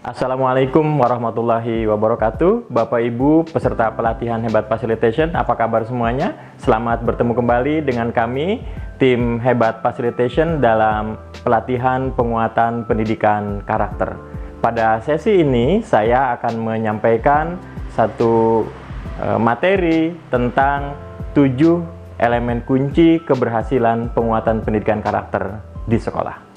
Assalamualaikum warahmatullahi wabarakatuh. Bapak Ibu peserta pelatihan Hebat Facilitation, apa kabar semuanya? Selamat bertemu kembali dengan kami, tim Hebat Facilitation dalam pelatihan penguatan pendidikan karakter. Pada sesi ini saya akan menyampaikan satu materi tentang 7 elemen kunci keberhasilan penguatan pendidikan karakter di sekolah.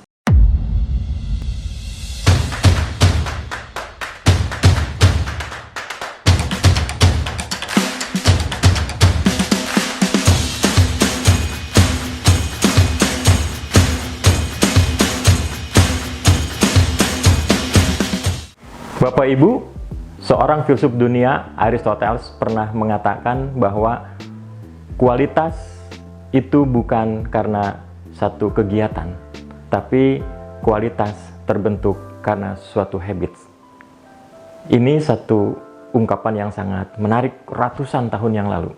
Bapak Ibu, seorang filsuf dunia, Aristoteles, pernah mengatakan bahwa kualitas itu bukan karena satu kegiatan, tapi kualitas terbentuk karena suatu habits. Ini satu ungkapan yang sangat menarik ratusan tahun yang lalu.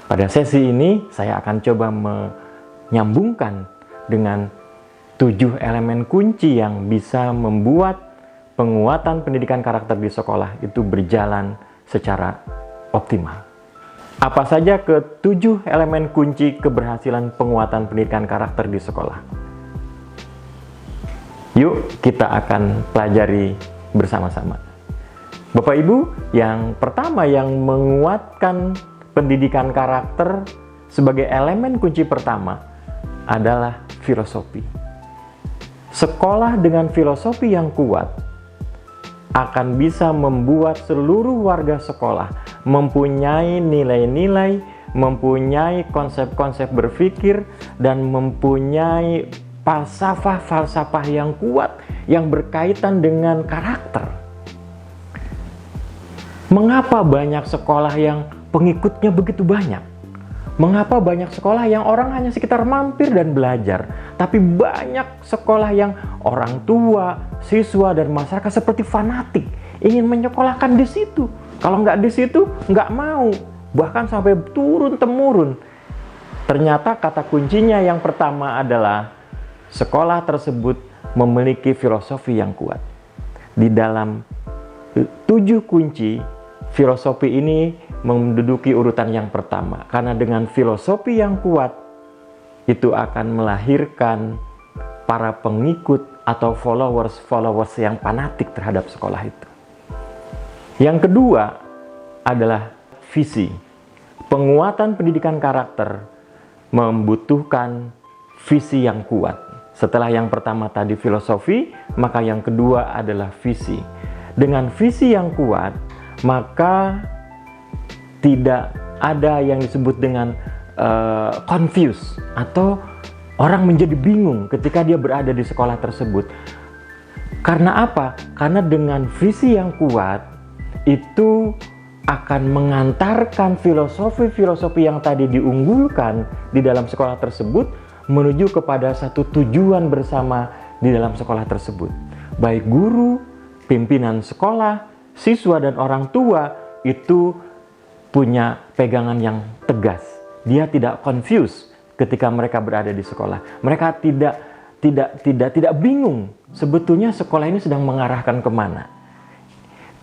Pada sesi ini, saya akan coba menyambungkan dengan 7 elemen kunci yang bisa membuat penguatan pendidikan karakter di sekolah itu berjalan secara optimal. Apa saja ke-7 elemen kunci keberhasilan penguatan pendidikan karakter di sekolah? Yuk kita akan pelajari bersama-sama. Bapak Ibu, yang pertama yang menguatkan pendidikan karakter sebagai elemen kunci pertama adalah filosofi. Sekolah dengan filosofi yang kuat akan bisa membuat seluruh warga sekolah mempunyai nilai-nilai, mempunyai konsep-konsep berpikir, dan mempunyai falsafah-falsafah yang kuat yang berkaitan dengan karakter. Mengapa banyak sekolah yang pengikutnya begitu banyak? Mengapa banyak sekolah yang orang hanya sekitar mampir dan belajar, tapi banyak sekolah yang orang tua, siswa, dan masyarakat seperti fanatik ingin menyekolahkan di situ. Kalau nggak di situ, nggak mau, bahkan sampai turun-temurun. Ternyata kata kuncinya yang pertama adalah sekolah tersebut memiliki filosofi yang kuat. Di dalam 7 kunci, filosofi ini menduduki urutan yang pertama, karena dengan filosofi yang kuat itu akan melahirkan para pengikut atau followers yang fanatik terhadap sekolah itu. Yang kedua adalah visi. Penguatan pendidikan karakter membutuhkan visi yang kuat. Setelah yang pertama tadi filosofi, maka yang kedua adalah visi. Dengan visi yang kuat, maka tidak ada yang disebut dengan confused atau orang menjadi bingung ketika dia berada di sekolah tersebut. Karena apa? Karena dengan visi yang kuat itu akan mengantarkan filosofi-filosofi yang tadi diunggulkan di dalam sekolah tersebut menuju kepada satu tujuan bersama di dalam sekolah tersebut. Baik guru, pimpinan sekolah, siswa, dan orang tua itu punya pegangan yang tegas. Dia tidak confused ketika mereka berada di sekolah. Mereka tidak bingung sebetulnya sekolah ini sedang mengarahkan kemana.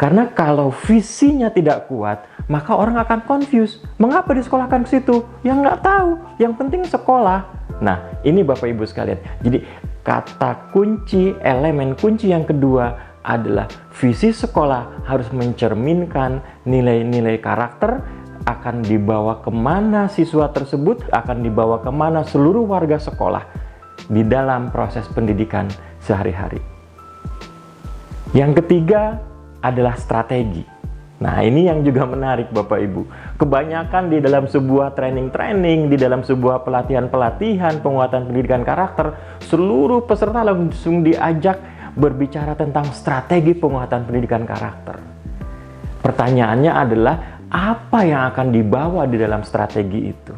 Karena kalau visinya tidak kuat, maka orang akan confused. Mengapa disekolahkan ke situ? Yang nggak tahu. Yang penting sekolah. Nah, ini Bapak Ibu sekalian. Jadi kata kunci, elemen kunci yang kedua adalah visi sekolah harus mencerminkan nilai-nilai karakter, akan dibawa kemana siswa tersebut, akan dibawa kemana seluruh warga sekolah di dalam proses pendidikan sehari-hari. Yang ketiga adalah strategi. Nah, ini yang juga menarik Bapak Ibu. Kebanyakan di dalam sebuah training, di dalam sebuah pelatihan penguatan pendidikan karakter, seluruh peserta langsung diajak berbicara tentang strategi penguatan pendidikan karakter. Pertanyaannya adalah, apa yang akan dibawa di dalam strategi itu?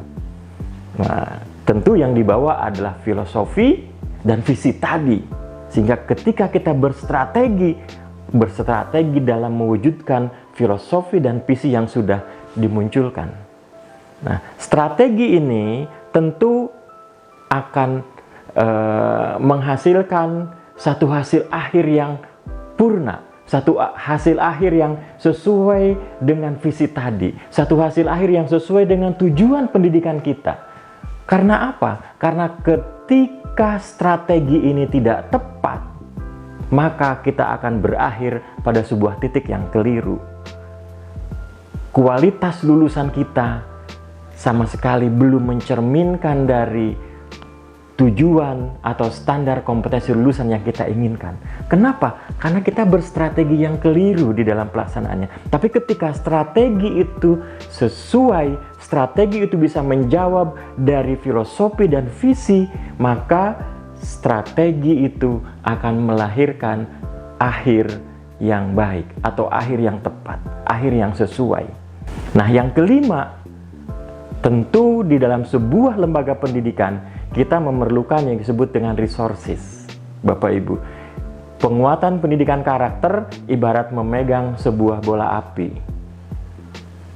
Nah, tentu yang dibawa adalah filosofi dan visi tadi. Sehingga ketika kita berstrategi dalam mewujudkan filosofi dan visi yang sudah dimunculkan. Nah, strategi ini tentu akan menghasilkan satu hasil akhir yang sempurna, satu hasil akhir yang sesuai dengan visi tadi, satu hasil akhir yang sesuai dengan tujuan pendidikan kita. Karena apa? Karena ketika strategi ini tidak tepat, maka kita akan berakhir pada sebuah titik yang keliru. Kualitas lulusan kita sama sekali belum mencerminkan dari tujuan atau standar kompetensi lulusan yang kita inginkan. Kenapa? Karena kita berstrategi yang keliru di dalam pelaksanaannya. Tapi ketika strategi itu sesuai, strategi itu bisa menjawab dari filosofi dan visi, maka strategi itu akan melahirkan akhir yang baik atau akhir yang tepat, akhir yang sesuai. Nah, yang kelima, tentu di dalam sebuah lembaga pendidikan kita memerlukan yang disebut dengan resources. Bapak Ibu, penguatan pendidikan karakter ibarat memegang sebuah bola api.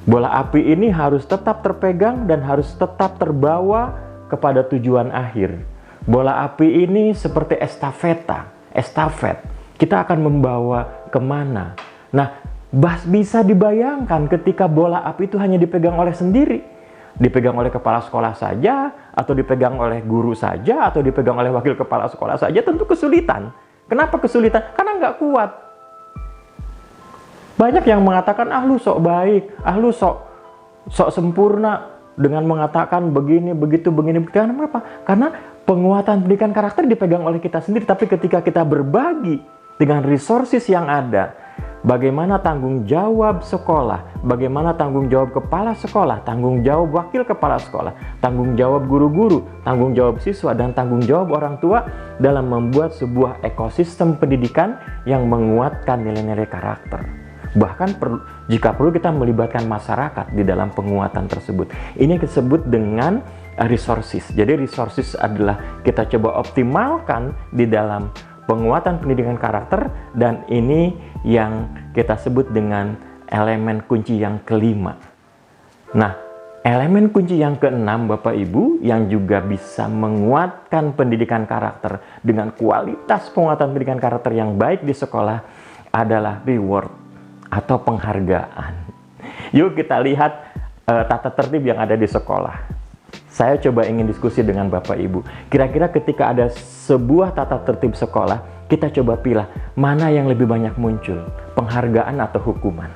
Bola api ini harus tetap terpegang dan harus tetap terbawa kepada tujuan akhir. Bola api ini seperti estafet. Kita akan membawa kemana? Nah, bisa dibayangkan ketika bola api itu hanya dipegang oleh sendiri, dipegang oleh kepala sekolah saja, atau dipegang oleh guru saja, atau dipegang oleh wakil kepala sekolah saja, tentu kesulitan. Kenapa kesulitan? Karena nggak kuat. Banyak yang mengatakan, lu sok baik, lu sok sempurna dengan mengatakan begini, begitu, begini. Kenapa? Karena penguatan pendidikan karakter dipegang oleh kita sendiri. Tapi ketika kita berbagi dengan resources yang ada, bagaimana tanggung jawab sekolah, bagaimana tanggung jawab kepala sekolah, tanggung jawab wakil kepala sekolah, tanggung jawab guru-guru, tanggung jawab siswa, dan tanggung jawab orang tua dalam membuat sebuah ekosistem pendidikan yang menguatkan nilai-nilai karakter. Bahkan jika perlu kita melibatkan masyarakat di dalam penguatan tersebut. Ini disebut dengan resources. Jadi resources adalah kita coba optimalkan di dalam penguatan pendidikan karakter, dan ini yang kita sebut dengan elemen kunci yang kelima. Nah, elemen kunci yang keenam, Bapak Ibu, yang juga bisa menguatkan pendidikan karakter dengan kualitas penguatan pendidikan karakter yang baik di sekolah adalah reward atau penghargaan. Yuk kita lihat tata tertib yang ada di sekolah. Saya coba ingin diskusi dengan Bapak Ibu. Kira-kira ketika ada sebuah tata tertib sekolah, kita coba pilih mana yang lebih banyak muncul, penghargaan atau hukuman.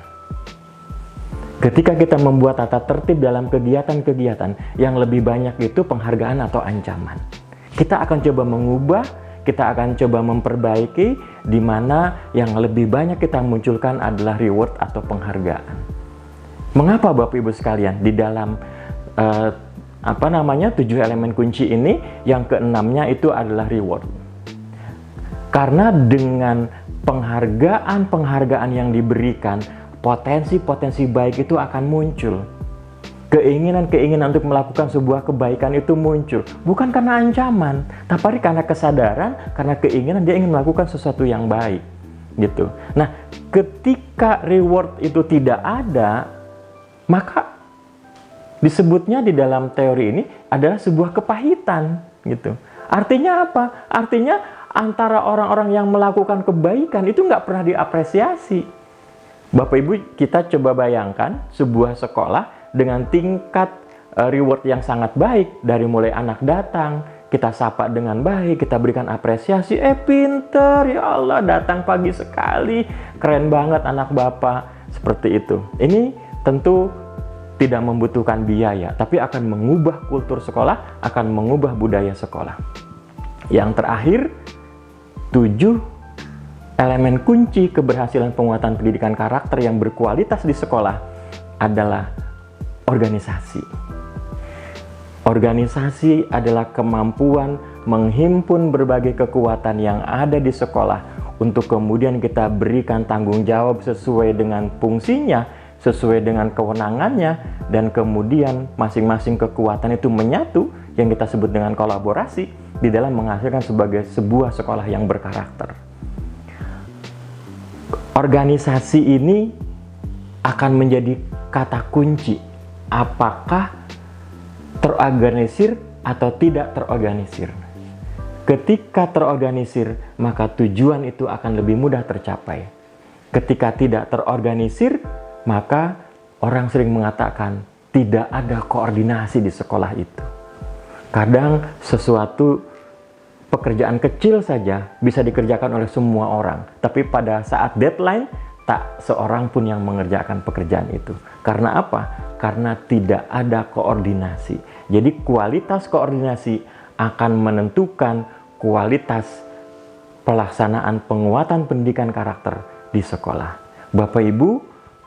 Ketika kita membuat tata tertib dalam kegiatan-kegiatan, yang lebih banyak itu penghargaan atau ancaman. Kita akan coba mengubah, kita akan coba memperbaiki, di mana yang lebih banyak kita munculkan adalah reward atau penghargaan. Mengapa Bapak Ibu sekalian di dalam 7 elemen kunci ini, yang keenamnya itu adalah reward. Karena dengan penghargaan yang diberikan, potensi-potensi baik itu akan muncul. Keinginan-keinginan untuk melakukan sebuah kebaikan itu muncul. Bukan karena ancaman, tapi karena kesadaran, karena keinginan dia ingin melakukan sesuatu yang baik. Gitu. Nah, ketika reward itu tidak ada, maka disebutnya di dalam teori ini adalah sebuah kepahitan, gitu. Artinya apa? Artinya antara orang-orang yang melakukan kebaikan itu nggak pernah diapresiasi. Bapak Ibu, kita coba bayangkan sebuah sekolah dengan tingkat reward yang sangat baik. Dari mulai anak datang, kita sapa dengan baik, kita berikan apresiasi. Pinter, ya Allah, datang pagi sekali, keren banget anak Bapak. Seperti itu. Ini tentu tidak membutuhkan biaya, tapi akan mengubah kultur sekolah, akan mengubah budaya sekolah. Yang terakhir, 7 elemen kunci keberhasilan penguatan pendidikan karakter yang berkualitas di sekolah adalah organisasi. Organisasi adalah kemampuan menghimpun berbagai kekuatan yang ada di sekolah untuk kemudian kita berikan tanggung jawab sesuai dengan fungsinya, sesuai dengan kewenangannya, dan kemudian masing-masing kekuatan itu menyatu yang kita sebut dengan kolaborasi di dalam menghasilkan sebagai sebuah sekolah yang berkarakter. Organisasi ini akan menjadi kata kunci apakah terorganisir atau tidak terorganisir. Ketika terorganisir, maka tujuan itu akan lebih mudah tercapai. Ketika tidak terorganisir, maka orang sering mengatakan tidak ada koordinasi di sekolah itu. Kadang sesuatu pekerjaan kecil saja bisa dikerjakan oleh semua orang, tapi pada saat deadline tak seorang pun yang mengerjakan pekerjaan itu. Karena apa? Karena tidak ada koordinasi. Jadi kualitas koordinasi akan menentukan kualitas pelaksanaan penguatan pendidikan karakter di sekolah. Bapak Ibu,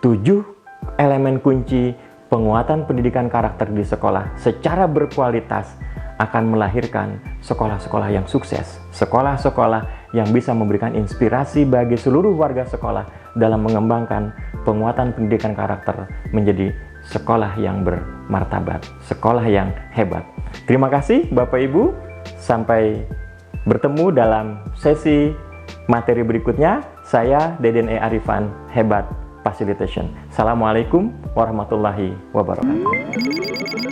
7 elemen kunci penguatan pendidikan karakter di sekolah secara berkualitas akan melahirkan sekolah-sekolah yang sukses, sekolah-sekolah yang bisa memberikan inspirasi bagi seluruh warga sekolah dalam mengembangkan penguatan pendidikan karakter menjadi sekolah yang bermartabat, sekolah yang hebat. Terima kasih Bapak Ibu, sampai bertemu dalam sesi materi berikutnya. Saya Deden E. Arifan, Hebat Facilitation. Assalamualaikum warahmatullahi wabarakatuh.